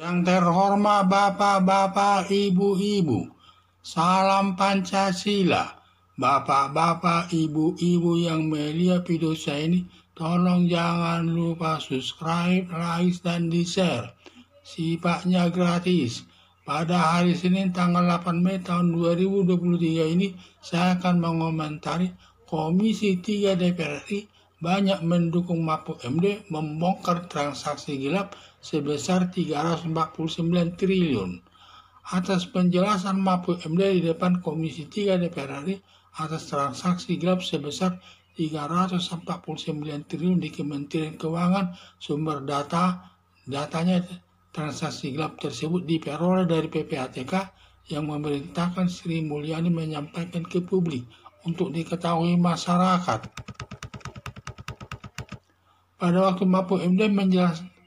Yang terhormat Bapak-Bapak, Ibu-Ibu, salam Pancasila. Bapak-bapak, Ibu-Ibu yang melihat video saya ini, tolong jangan lupa subscribe, like, dan di-share. Sifatnya gratis. Pada hari Senin tanggal 8 Mei tahun 2023 ini, saya akan mengomentari Komisi 3 DPR RI banyak mendukung Mahfud MD membongkar transaksi gelap sebesar 349 triliun. Atas penjelasan Mahfud MD di depan Komisi 3 DPR RI atas transaksi gelap sebesar 349 triliun di Kementerian Keuangan, sumber datanya transaksi gelap tersebut diperoleh dari PPATK yang memerintahkan Sri Mulyani menyampaikan ke publik untuk diketahui masyarakat. Pada waktu Mahfud MD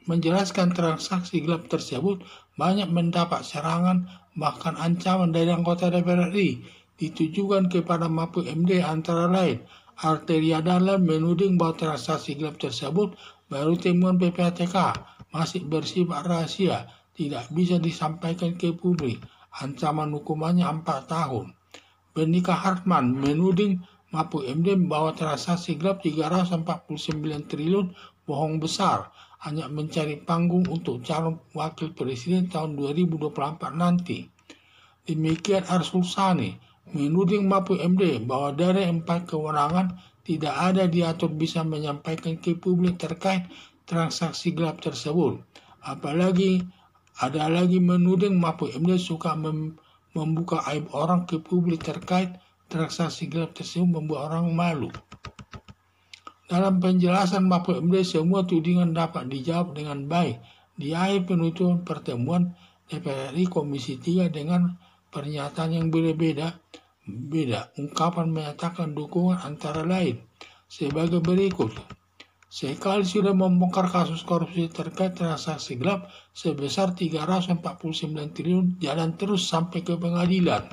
menjelaskan transaksi gelap tersebut, banyak mendapat serangan bahkan ancaman dari anggota DPR RI ditujukan kepada Mahfud MD, antara lain Arteria Dahlan menuding bahwa transaksi gelap tersebut baru temuan PPATK, masih bersifat rahasia, tidak bisa disampaikan ke publik, ancaman hukumannya 4 tahun. Benika Hartman menuding Mahfud MD bahwa transaksi gelap 349 triliun bohong besar, hanya mencari panggung untuk calon wakil presiden tahun 2024 nanti. Demikian Arsul Sani menuding Mahfud MD bahwa dari 4 kewenangan tidak ada diatur bisa menyampaikan ke publik terkait transaksi gelap tersebut. Apalagi ada lagi menuding Mahfud MD suka membuka aib orang ke publik terkait transaksi gelap tersebut, membuat orang malu. Dalam penjelasan Mahfud MD, semua tudingan dapat dijawab dengan baik. Di akhir penutupan pertemuan DPR RI Komisi 3 dengan pernyataan yang berbeda, ungkapan menyatakan dukungan antara lain sebagai berikut. Sekali sudah membongkar kasus korupsi terkait transaksi gelap sebesar 349 triliun, jalan terus sampai ke pengadilan.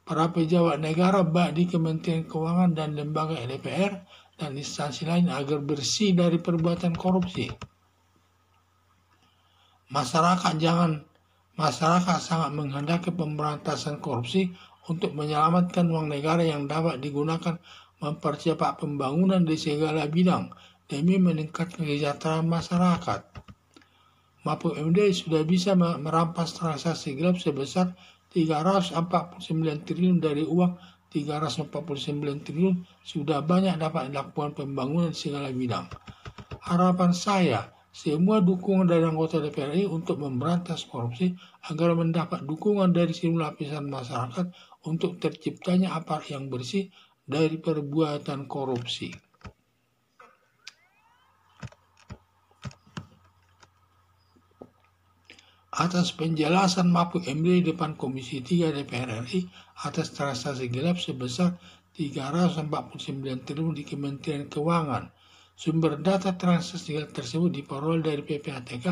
Para pejabat negara baik di Kementerian Keuangan dan lembaga DPR dan instansi lain agar bersih dari perbuatan korupsi. Masyarakat sangat menghendaki pemberantasan korupsi untuk menyelamatkan uang negara yang dapat digunakan mempercepat pembangunan di segala bidang demi meningkatkan kesejahteraan masyarakat. Mahfud MD sudah bisa merampas transaksi gelap sebesar 349 triliun dari uang 349 triliun, sudah banyak dapat dilakukan pembangunan di segala bidang. Harapan saya, semua dukungan dari anggota DPR RI untuk memberantas korupsi agar mendapat dukungan dari seluruh lapisan masyarakat untuk terciptanya aparat yang bersih dari perbuatan korupsi. Atas penjelasan Mahfud MD di depan Komisi 3 DPR RI atas transaksi gelap sebesar 349 triliun di Kementerian Keuangan. Sumber data transaksi gelap tersebut diperoleh dari PPATK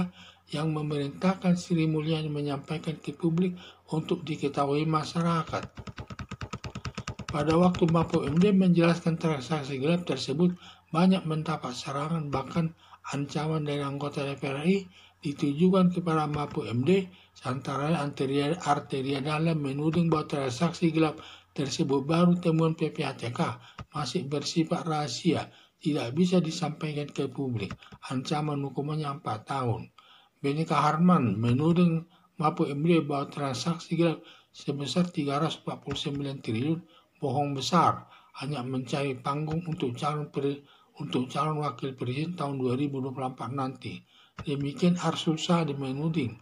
yang memerintahkan Sri Mulyani menyampaikan ke publik untuk diketahui masyarakat. Pada waktu Mahfud MD menjelaskan transaksi gelap tersebut, banyak mendapat serangan bahkan ancaman dari anggota DPR RI ditujukan kepada Mahfud MD, antara lain Arteria Dahlan menuding bahwa transaksi gelap tersebut baru temuan PPATK, masih bersifat rahasia, tidak bisa disampaikan ke publik, ancaman hukumannya 4 tahun. Benika Hartman menuding Mahfud MD bahwa transaksi gelap sebesar 349 triliun bohong besar, hanya mencari panggung untuk calon wakil presiden tahun 2024 nanti. Demikian Arsul Sani menuding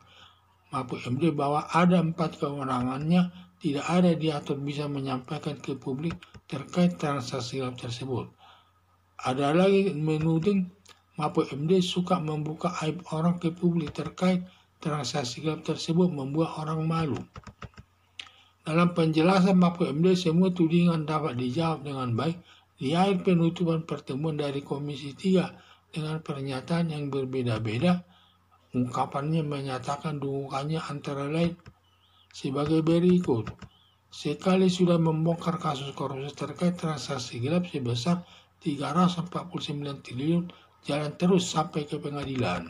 Mahfud MD bahwa ada 4 kewenangannya tidak ada diatur bisa menyampaikan ke publik terkait transaksi gelap tersebut. Ada lagi menuding Mahfud MD suka membuka aib orang ke publik terkait transaksi gelap tersebut, membuat orang malu. Dalam penjelasan Mahfud MD, semua tudingan dapat dijawab dengan baik. Di akhir penutupan pertemuan dari Komisi 3 dengan pernyataan yang berbeda-beda, ungkapannya menyatakan dukungannya antara lain sebagai berikut. Sekali sudah membongkar kasus korupsi terkait transaksi gelap sebesar 349 triliun, jalan terus sampai ke pengadilan.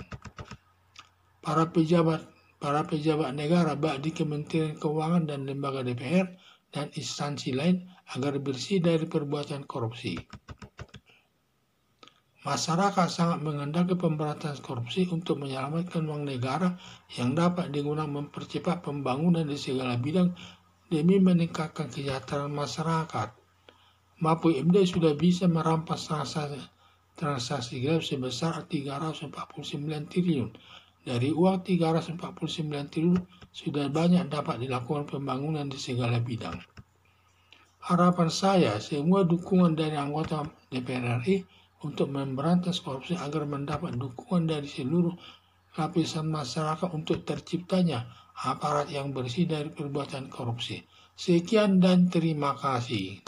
para pejabat negara baik di Kementerian Keuangan dan lembaga DPR dan instansi lain agar bersih dari perbuatan korupsi. Masyarakat sangat menghendaki pemberantasan korupsi untuk menyelamatkan uang negara yang dapat digunakan mempercepat pembangunan di segala bidang demi meningkatkan kesejahteraan masyarakat. Mapui MD sudah bisa merampas transaksi gelap sebesar 349 triliun. Dari uang 349 triliun sudah banyak dapat dilakukan pembangunan di segala bidang. Harapan saya semua dukungan dari anggota DPR RI untuk memberantas korupsi agar mendapat dukungan dari seluruh lapisan masyarakat untuk terciptanya aparat yang bersih dari perbuatan korupsi. Sekian dan terima kasih.